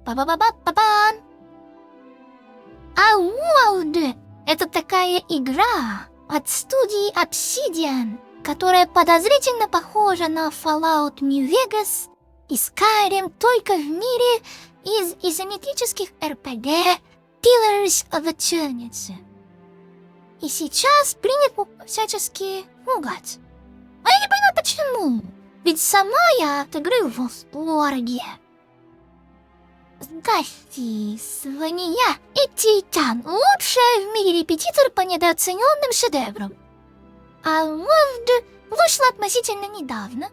Па-па-па-па-па-пан! Awold — это такая игра от студии Obsidian, которая подозрительно похожа на Fallout New Vegas и Skyrim, только в мире из изометрических RPG Pillars of Eternity. И сейчас принято всячески ругать. А я не понимаю, почему. Ведь сама я от игры в восторге. Здрасте, с вами я, Титан, лучшая в мире репетитор по недооцененным шедеврам. Awold вышла относительно недавно.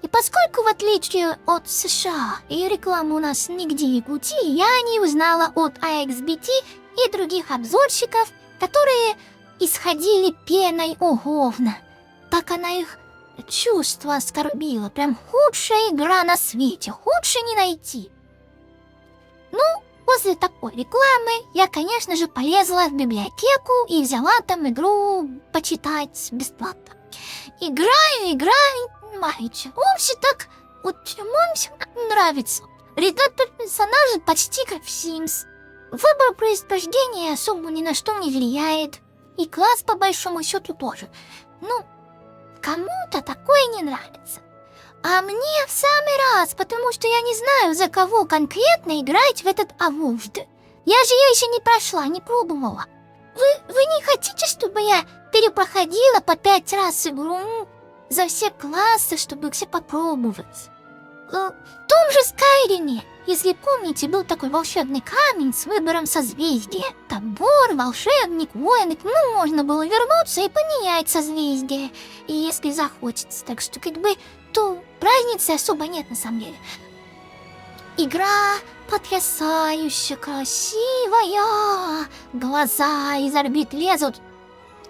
И поскольку, в отличие от США, ее рекламу у нас нигде не крути, я не узнала от AXBT и других обзорщиков, которые исходили пеной о говна. Так она их чувства оскорбила. Прям худшая игра на свете, худше не найти. Ну, после такой рекламы я, конечно же, полезла в библиотеку и взяла там игру почитать бесплатно. Играю, понимаете. Вообще так, вот мне всегда нравится. Редактор персонажа почти как в Sims. Выбор происхождения особо ни на что не влияет. И класс, по большому счету, тоже. Ну, кому-то такое не нравится. А мне в самый раз, потому что я не знаю, за кого конкретно играть в этот Awold. Я же ее еще не прошла, не пробовала. Вы не хотите, чтобы я перепроходила по 5 раз игру за все классы, чтобы все попробовать? В том же Скайриме, если помните, был такой волшебный камень с выбором созвездия. Топор, волшебник, воин, ну, можно было вернуться и поменять созвездие, и если захочется. Так что, как бы, то разницы особо нет на самом деле. Игра потрясающе красивая. Глаза из орбит лезут,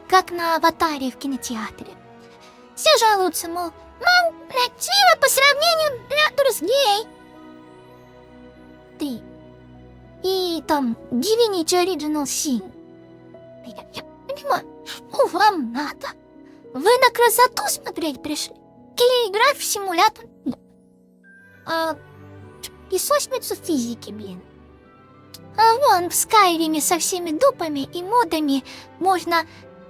как на аватаре в кинотеатре. Все жалуются, мол, красиво по сравнению с гей. 3. И там Divinity Original Sin. Я понимаю, что вам надо? Вы на красоту смотреть пришли? Или играть в симулятор? Песочницу физики, блин. А вон в Скайриме со всеми дупами и модами можно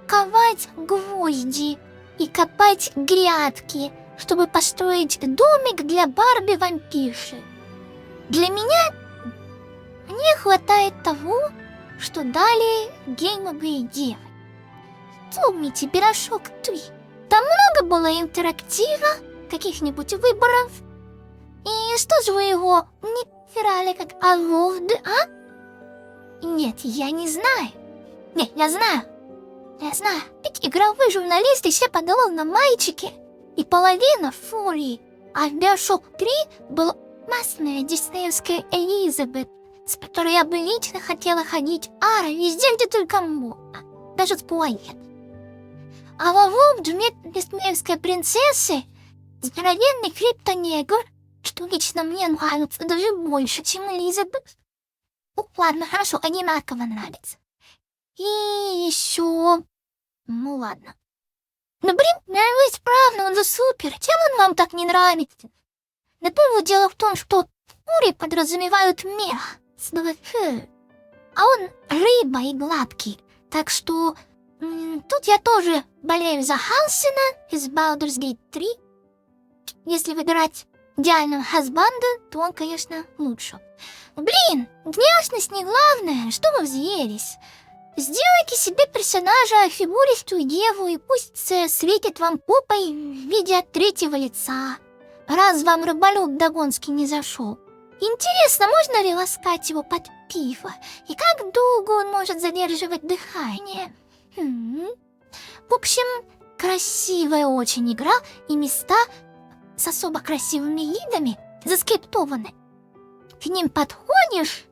ковать гвозди и копать грядки, чтобы построить домик для Барби-вампирши. Для меня не хватает того, что дали геймовые девы. Помните пирожок 3? Там много было интерактива, каких-нибудь выборов. И что же вы его не играли как Awold, а? Нет, я не знаю. Нет, я знаю. Ведь игровые журналисты все подолол на мальчики. И половина фурии. А в Биошок 3 была масляная диснеевская Элизабет, с которой я бы лично хотела ходить везде, где только можно. Даже в туалет. А в Awold нет диснеевской принцессы, здоровенный криптонегр, что лично мне нравится даже больше, чем Элизабет. Ну ладно, хорошо, одинаково нравится. И еще... Ну ладно. Ну блин, нравится правда, он же супер. Чем он вам так не нравится? Например, дело в том, что фури подразумевают мех, слово фу. А он рыба и гладкий. Так что тут я тоже болею за Хансена из Baldur's Gate 3. Если выбирать идеального хазбанда, то он, конечно, лучше. Блин, внешность не главное, что вы взъелись. Сделайте себе персонажа фигуристую деву, и пусть светит вам попой в виде от третьего лица, раз вам рыболюб Дагонский не зашел. Интересно, можно ли ласкать его под пиво? И как долго он может задерживать дыхание? В общем, красивая очень игра, и места с особо красивыми видами заскриптованы. К ним подходишь,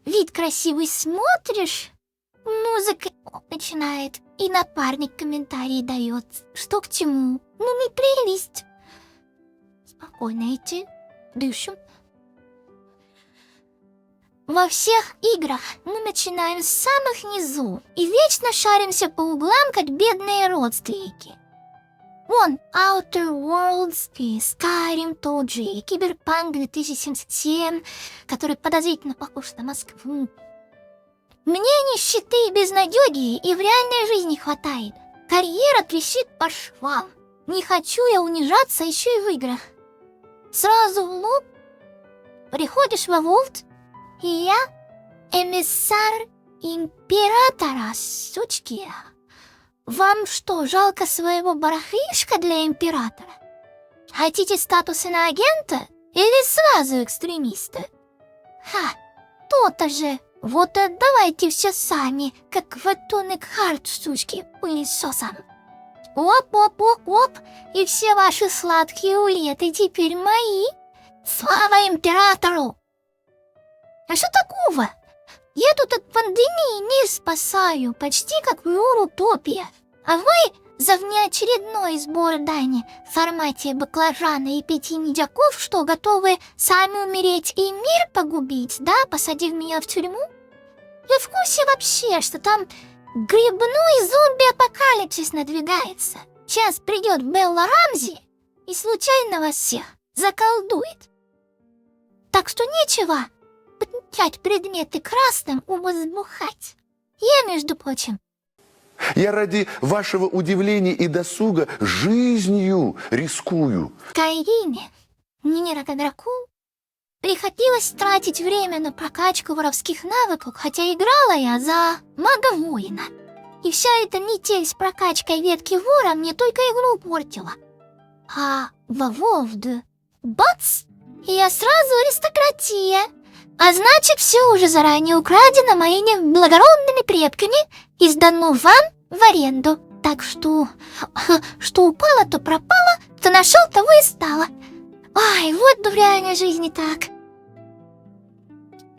вид красивый смотришь, музыка начинает, и напарник комментарий дает, что к чему. Ну, не прелесть. Спокойно идти, дышим. Во всех играх мы начинаем с самых низу и вечно шаримся по углам, как бедные родственники. Вон, Outer Worlds и Skyrim тот же, и Cyberpunk 2077, который подозрительно похож на Москву. Мне нищеты и безнадёги и в реальной жизни хватает. Карьера трещит по швам. Не хочу я унижаться еще и в играх. Сразу в лоб приходишь во Волт, и я эмиссар императора, сучки. Вам что, жалко своего барахлишка для императора? Хотите статус иноагента или сразу экстремиста? Ха, то-то же. Вот и отдавайте все сами, как в Atomic Heart, сучки, пылесосом. Оп-оп-оп-оп, и все ваши сладкие улеты теперь мои. Слава императору! А что такого? Я тут от пандемии мир спасаю, почти как в Европе. А вы за внеочередной сбор дани в формате баклажана и 5 медяков, что готовы сами умереть и мир погубить, да, посадив меня в тюрьму? Вы в курсе вообще, что там грибной зомби-апокалипсис надвигается? Сейчас придет Белла Рамзи и случайно вас всех заколдует. Так что нечего подмечать предметы красным и возбухать. Я, между прочим, Я ради вашего удивления и досуга жизнью рискую. в Кайрине, Нинирагадракул, приходилось тратить время на прокачку воровских навыков, хотя играла я за мага-воина. И вся эта метель с прокачкой ветки вора мне только игру портила. А во Волд, бац, и я сразу аристократия. А значит, все уже заранее украдено моими благородными предками и сдано вам в аренду. Так что упало, то пропало, то нашел, того и стало. Ай, вот бы в реальной жизни так.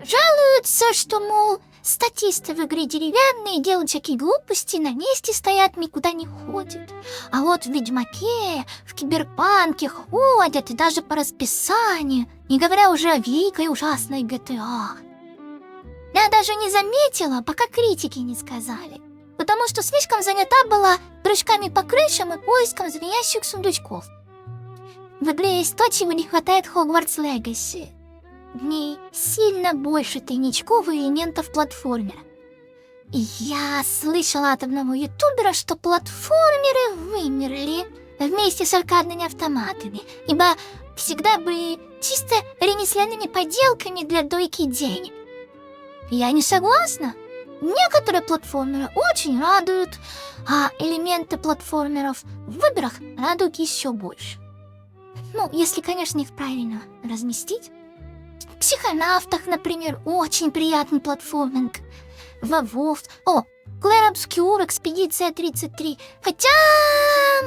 Жалуются, что, мол, статисты в игре деревянные, делают всякие глупости, на месте стоят, никуда не ходят. А вот в Ведьмаке, в Киберпанке ходят и даже по расписанию, не говоря уже о великой ужасной GTA. Я даже не заметила, пока критики не сказали, потому что слишком занята была прыжками по крышам и поиском звенящих сундучков. В игре есть то, чего не хватает Hogwarts Legacy. В ней сильно больше тайничков и элементов платформера. И я слышала от одного ютубера, что платформеры вымерли вместе с аркадными автоматами, ибо всегда были чисто ремесленными поделками для дойки денег. Я не согласна. Некоторые платформеры очень радуют, а элементы платформеров в играх радуют еще больше. Ну, если, конечно, их правильно разместить. В Психонавтах, например, очень приятный платформинг. Во WoW. О, Clair Obscur, Экспедиция 33. Хотя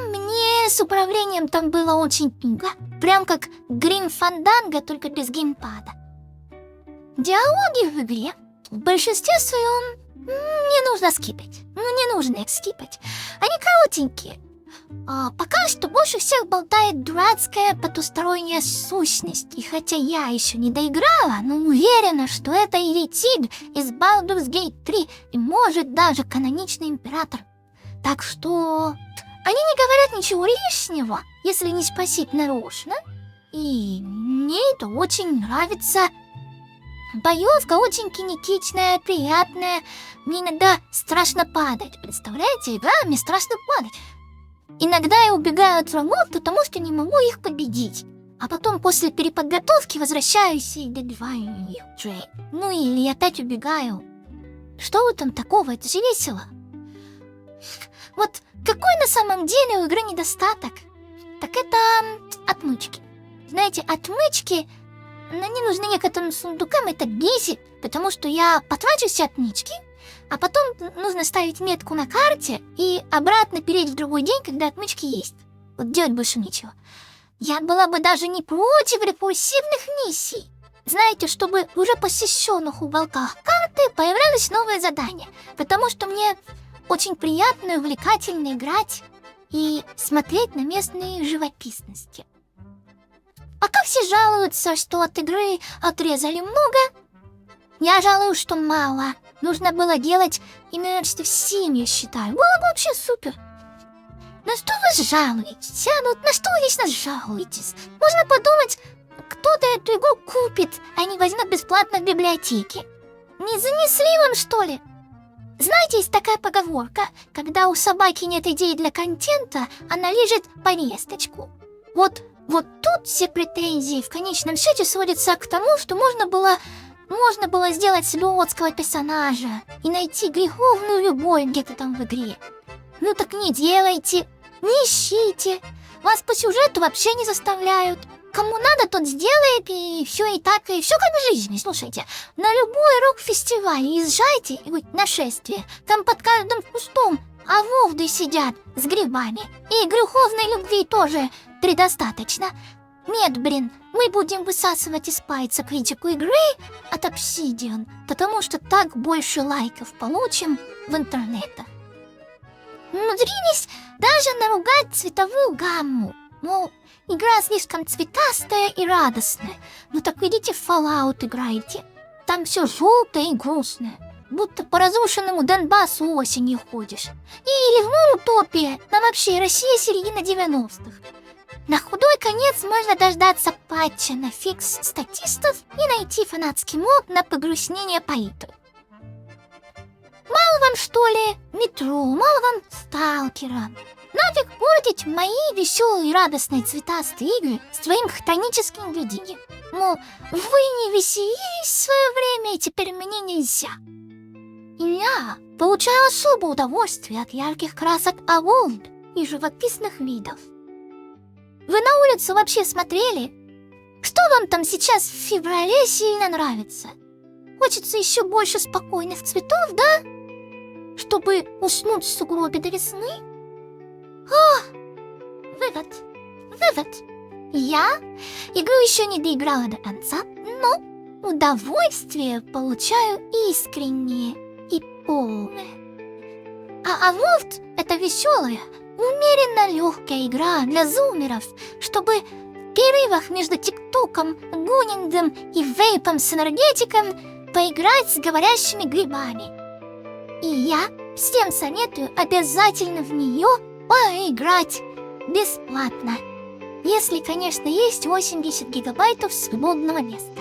мне с управлением там было очень туго. Прям как Grim Fandango, только без геймпада. Диалоги в игре в большинстве своем не нужно скипать. Не нужно их скипать. Они коротенькие. Пока что больше всех болтает дурацкая потусторонняя сущность. И хотя я еще не доиграла, но уверена, что это еретик из Baldur's Gate 3 и может даже каноничный император. Так что они не говорят ничего лишнего, если не спросить нарочно. И мне это очень нравится. Боевка очень кинетичная, приятная. Мне иногда страшно падать. Представляете, игра, мне страшно падать. Иногда я убегаю от врагов, потому что не могу их победить. А потом после переподготовки возвращаюсь и добиваю их. Ну или опять убегаю. Что в этом такого? Это же весело. Вот какой на самом деле у игры недостаток? Так это отмычки. Знаете, отмычки, они нужны некоторым сундукам, это бесит, потому что я потрачу все отмычки, а потом нужно ставить метку на карте и обратно переть в другой день, когда отмычки есть. Вот делать больше нечего. Я была бы даже не против репульсивных миссий. Знаете, чтобы в уже посещенных уголках карты появлялись новые задания, потому что мне очень приятно и увлекательно играть и смотреть на местные живописности. Пока все жалуются, что от игры отрезали много, я жалуюсь, что мало. Нужно было делать именно в Steam, я считаю. Было бы вообще супер. На что вы жалуетесь? На что вы вечно жалуетесь? Можно подумать, кто-то эту игру купит, а не возьмет бесплатно в библиотеке. Не занесли вам, что ли? Знаете, есть такая поговорка: когда у собаки нет идеи для контента, она лежит по весточку. Вот тут все претензии в конечном счете сводятся к тому, что можно было сделать слётского персонажа и найти греховную любовь где-то там в игре. Ну так не делайте, не ищите. Вас по сюжету вообще не заставляют. Кому надо, тот сделает, и все как в жизни. Слушайте, на любой рок-фестиваль езжайте, и вот нашествие, там под каждым кустом ововды сидят с грибами, и греховной любви тоже предостаточно. Нет, мы будем высасывать из пальца критику игры от Obsidian, потому что так больше лайков получим в интернете. Умудрились даже наругать цветовую гамму. Мол, игра слишком цветастая и радостная. Ну так идите в Fallout играйте. Там все желтое и грустное, будто по разрушенному Донбассу осенью ходишь. Или в Утопии, там вообще Россия середина 90-х. На худой конец можно дождаться патча на фикс статистов и найти фанатский мод на погрустнение политов. Мало вам, что ли, метро, мало вам сталкера? Нафиг портить мои веселые, радостные, цветастые игры своим хтоническим видением. Мол, вы не веселились в свое время, и теперь мне нельзя. И я получаю особое удовольствие от ярких красок Аволд и живописных видов. Вы на улицу вообще смотрели? Что вам там сейчас в феврале сильно нравится? Хочется еще больше спокойных цветов, да? Чтобы уснуть в сугробе до весны? Вывод. Я игру еще не доиграла до конца, но удовольствие получаю искреннее и полное. А Аволд — это веселая, умеренно легкая игра для зумеров, чтобы в перерывах между ТикТоком, гунингом и вейпом с энергетиком поиграть с говорящими грибами. И я всем советую обязательно в нее поиграть бесплатно. Если, конечно, есть 80 гигабайтов свободного места.